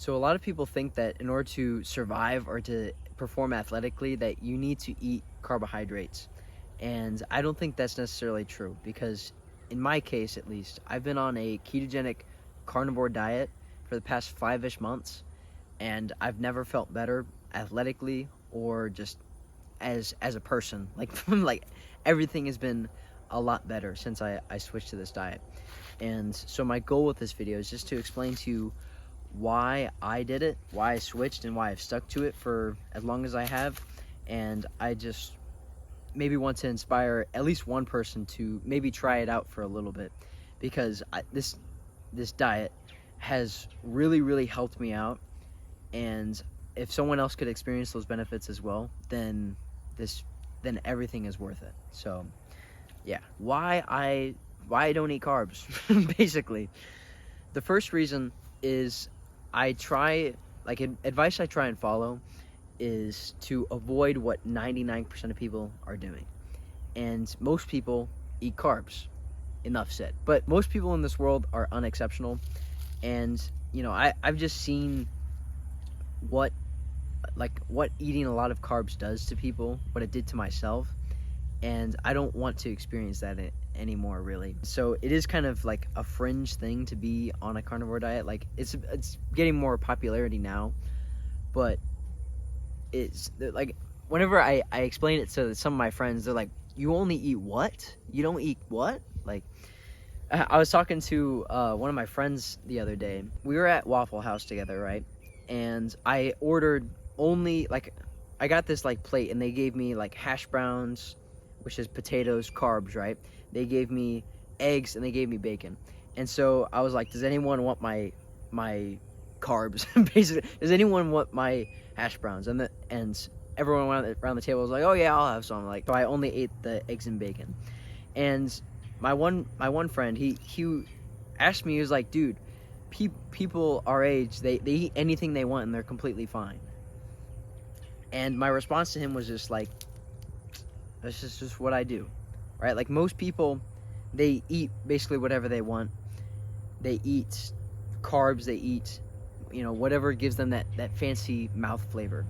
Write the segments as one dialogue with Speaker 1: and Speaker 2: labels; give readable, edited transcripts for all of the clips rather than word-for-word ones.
Speaker 1: So a lot of people think that in order to survive or to perform athletically that you need to eat carbohydrates. And I don't think that's necessarily true because in my case at least, I've been on a ketogenic carnivore diet for the past 5-ish months and I've never felt better athletically or just as a person. Like everything has been a lot better since I switched to this diet. And so my goal with this video is just to explain to you why I did it, why I switched, and why I've stuck to it for as long as I have. And I just maybe want to inspire at least one person to maybe try it out for a little bit, because this diet has really helped me out. And if someone else could experience those benefits as well, then everything is worth it. So yeah, why I don't eat carbs. Basically, the first reason is advice I try and follow is to avoid what 99% of people are doing. And most people eat carbs. Enough said. But most people in this world are unexceptional. And, you know, I've just seen what eating a lot of carbs does to people, what it did to myself. And I don't want to experience that anymore, really. So it is kind of like a fringe thing to be on a carnivore diet. Like it's getting more popularity now, but it's like whenever I explain it to some of my friends, they're like, "You only eat what? You don't eat what?" Like I was talking to one of my friends the other day. We were at Waffle House together, right? And I ordered I got this like plate, and they gave me like hash browns, which is potatoes, carbs, right? They gave me eggs and they gave me bacon. And so I was like, does anyone want my carbs? Basically, does anyone want my hash browns? And everyone around the table was like, oh yeah, I'll have some. Like, so I only ate the eggs and bacon. And my one friend, he asked me, he was like, dude, people our age, they eat anything they want and they're completely fine. And my response to him was just like, this is just what I do, right? Like most people, they eat basically whatever they want. They eat carbs, they eat, you know, whatever gives them that fancy mouth flavor.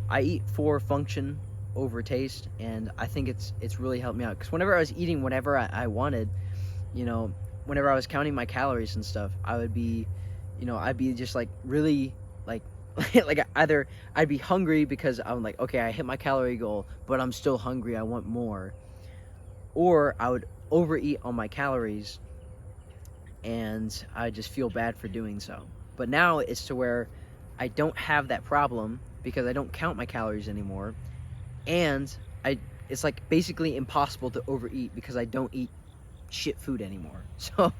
Speaker 1: I eat for function over taste, and I think it's really helped me out. Because whenever I was eating whatever I wanted, you know, whenever I was counting my calories and stuff, I would be, you know, I'd be just like really like like either I'd be hungry because I'm like, okay, I hit my calorie goal, but I'm still hungry, I want more. Or I would overeat on my calories and I just feel bad for doing so. But now it's to where I don't have that problem because I don't count my calories anymore. And it's like basically impossible to overeat because I don't eat shit food anymore. So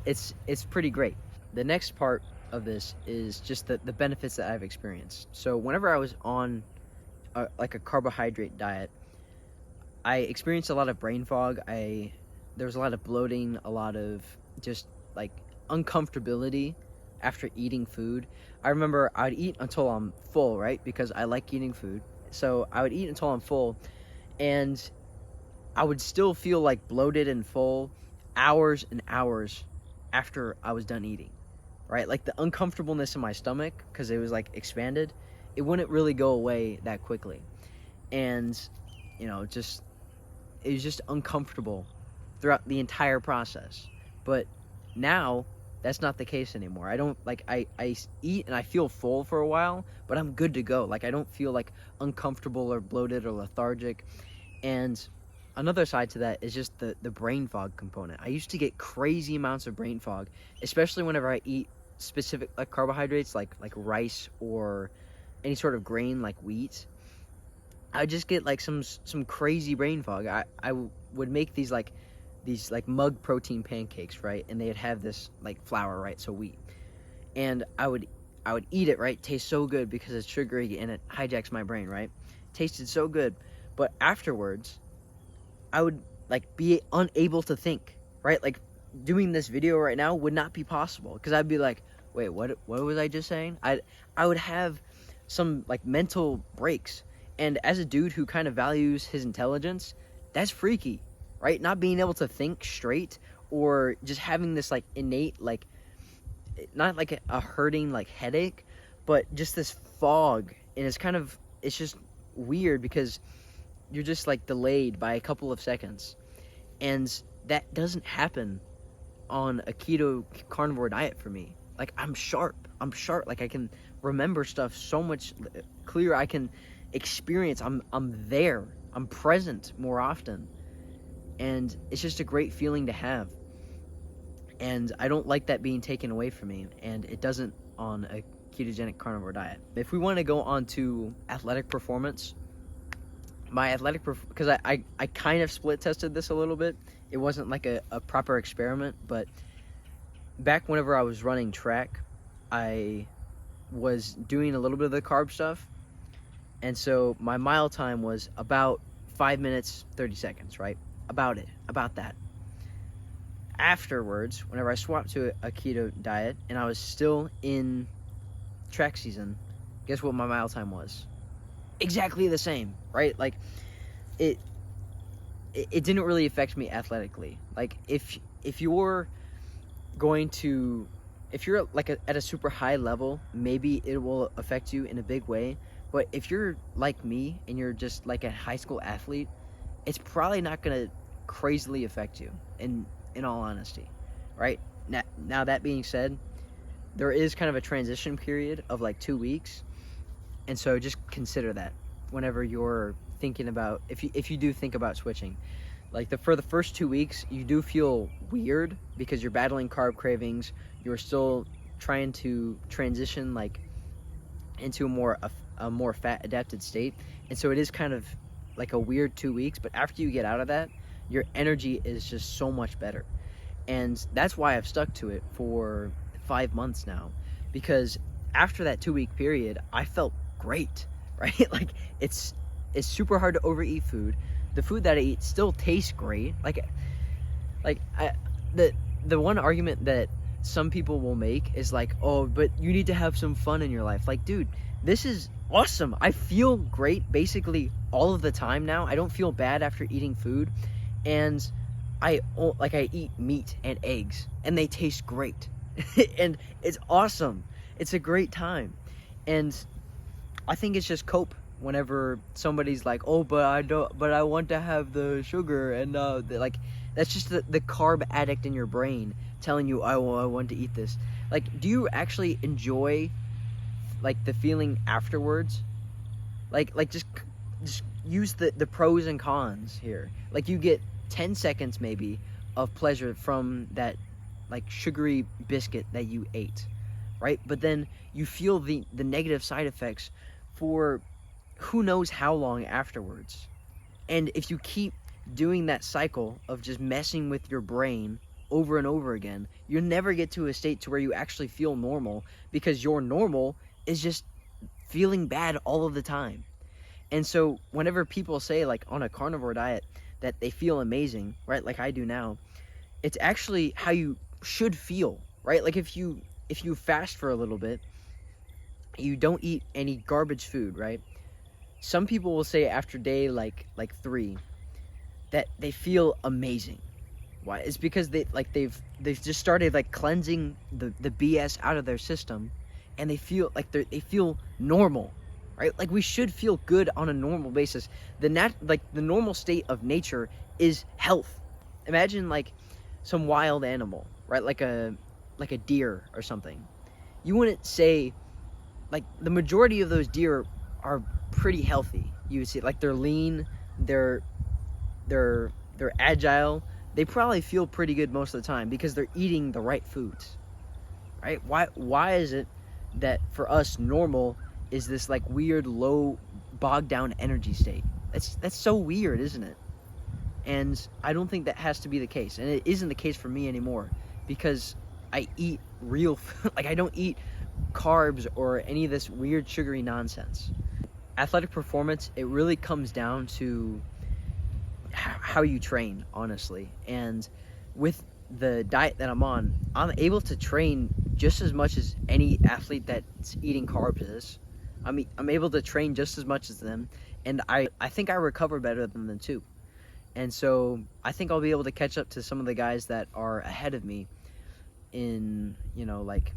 Speaker 1: it's pretty great. The next part of this is just the benefits that I've experienced. So whenever I was on a carbohydrate diet, I experienced a lot of brain fog. There was a lot of bloating, a lot of just like uncomfortability after eating food. I remember I'd eat until I'm full, right? Because I like eating food. So I would eat until I'm full, and I would still feel like bloated and full hours and hours after I was done eating. Right? Like the uncomfortableness in my stomach, because it was like expanded, it wouldn't really go away that quickly. And, you know, it was just uncomfortable throughout the entire process. But now, that's not the case anymore. I don't, like, I eat and I feel full for a while, but I'm good to go. Like, I don't feel like uncomfortable or bloated or lethargic. And another side to that is just the brain fog component. I used to get crazy amounts of brain fog, especially whenever I eat specific like carbohydrates like rice or any sort of grain like wheat. I just get like some crazy brain fog. I would make these mug protein pancakes, right? And they'd have this like flour, right? So wheat. And I would eat it, right? Tastes so good because it's sugary and it hijacks my brain, right? Tasted so good. But afterwards, I would like be unable to think, right? Like doing this video right now would not be possible because I'd be like, wait, what was I just saying? I would have some like mental breaks. And as a dude who kind of values his intelligence, that's freaky, right? Not being able to think straight or just having this like innate like not like a hurting like headache, but just this fog, and it's just weird because you're just like delayed by a couple of seconds, and that doesn't happen on a keto carnivore diet for me. Like I'm sharp, like I can remember stuff so much clearer. I can experience, I'm there, I'm present more often, and it's just a great feeling to have. And I don't like that being taken away from me, and it doesn't on a ketogenic carnivore diet. If we want to go on to athletic performance, because I kind of split tested this a little bit. It wasn't like a proper experiment, but back whenever I was running track, I was doing a little bit of the carb stuff, and so my mile time was about 5 minutes 30 seconds, right? About that. Afterwards, whenever I swapped to a keto diet and I was still in track season, guess what my mile time was? Exactly the same, right? Like it didn't really affect me athletically. Like if you're like at a super high level, maybe it will affect you in a big way. But if you're like me and you're just like a high school athlete, it's probably not gonna crazily affect you. In all honesty, right? Now that being said, there is kind of a transition period of like 2 weeks, and so just consider that whenever you're thinking about, if you do think about switching. Like for the first 2 weeks, you do feel weird because you're battling carb cravings. You're still trying to transition like into a more fat adapted state, and so it is kind of like a weird 2 weeks. But after you get out of that, your energy is just so much better, and that's why I've stuck to it for 5 months now, because after that 2 week period, I felt great, right? Like it's super hard to overeat food. The food that I eat still tastes great. The one argument that some people will make is like, oh, but you need to have some fun in your life. Like, dude, this is awesome. I feel great basically all of the time now. I don't feel bad after eating food, and I eat meat and eggs, and they taste great, and it's awesome. It's a great time, and I think it's just cope whenever somebody's like, oh, but I want to have the sugar, and like that's just the carb addict in your brain telling you, I want to eat this. Like, do you actually enjoy like the feeling afterwards? Like just use the pros and cons here. Like you get 10 seconds maybe of pleasure from that like sugary biscuit that you ate, right? But then you feel the negative side effects for who knows how long afterwards. And if you keep doing that cycle of just messing with your brain over and over again, you'll never get to a state to where you actually feel normal, because your normal is just feeling bad all of the time. And so whenever people say like on a carnivore diet that they feel amazing, right, like I do now, it's actually how you should feel, right? Like if you fast for a little bit, you don't eat any garbage food, right? Some people will say after day like 3 that they feel amazing. Why? It's because they've just started like cleansing the BS out of their system, and they feel like they feel normal, right? Like we should feel good on a normal basis. The normal state of nature is health. Imagine like some wild animal, right? Like a deer or something. You wouldn't say, like, the majority of those deer are pretty healthy. You would see like they're lean, they're agile. They probably feel pretty good most of the time because they're eating the right foods, right? Why is it that for us normal is this like weird low bogged down energy state? That's so weird, isn't it? And I don't think that has to be the case, and it isn't the case for me anymore, because I eat real like I don't eat carbs or any of this weird sugary nonsense. Athletic performance, it really comes down to how you train, honestly. And with the diet that I'm on, I'm able to train just as much as any athlete that's eating carbs is. I'm able to train just as much as them, and I think I recover better than them too. And so I think I'll be able to catch up to some of the guys that are ahead of me in, like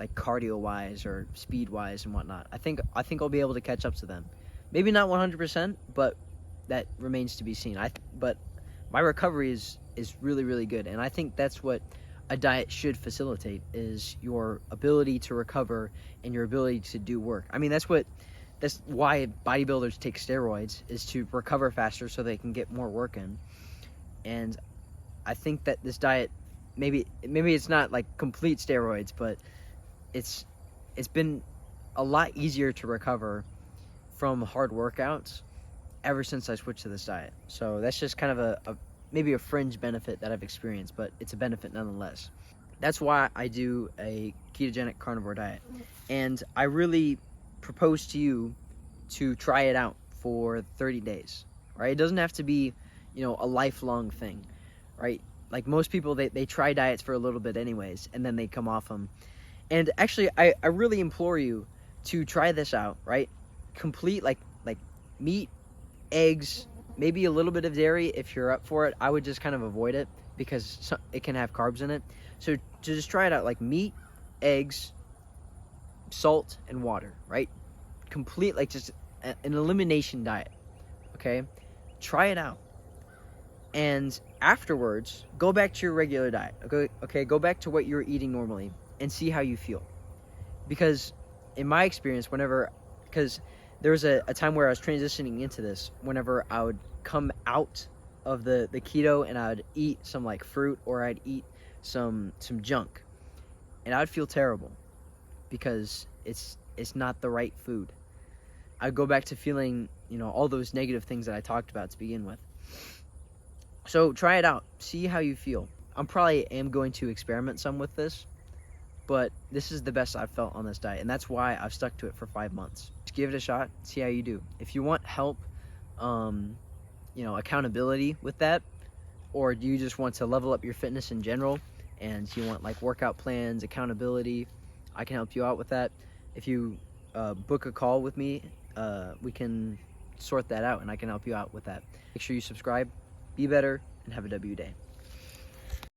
Speaker 1: like cardio wise or speed wise and whatnot. I think I'll be able to catch up to them. Maybe not 100%, but that remains to be seen. But my recovery is really, really good, and I think that's what a diet should facilitate, is your ability to recover and your ability to do work. I mean, that's why bodybuilders take steroids, is to recover faster so they can get more work in. And I think that this diet, maybe it's not like complete steroids, but it's been a lot easier to recover from hard workouts ever since I switched to this diet. So that's just kind of maybe a fringe benefit that I've experienced, but it's a benefit nonetheless. That's why I do a ketogenic carnivore diet. And I really propose to you to try it out for 30 days, right? It doesn't have to be, a lifelong thing, right? Like most people, they try diets for a little bit anyways, and then they come off them. And actually, I really implore you to try this out, right? Complete, like meat, eggs, maybe a little bit of dairy if you're up for it. I would just kind of avoid it because it can have carbs in it. So to just try it out, like meat, eggs, salt, and water, right? Complete, like just an elimination diet, okay? Try it out. And afterwards, go back to your regular diet, okay? Go back to what you're eating normally and see how you feel. Because in my experience, because there was a time where I was transitioning into this, whenever I would come out of the keto and I would eat some like fruit, or I'd eat some junk, and I would feel terrible because it's not the right food. I'd go back to feeling, all those negative things that I talked about to begin with. So try it out, see how you feel. I'm probably am going to experiment some with this, but this is the best I've felt on this diet, and that's why I've stuck to it for 5 months. Just give it a shot, see how you do. If you want help, accountability with that, or you just want to level up your fitness in general, and you want like workout plans, accountability, I can help you out with that. If you book a call with me, we can sort that out, and I can help you out with that. Make sure you subscribe, be better, and have a W day.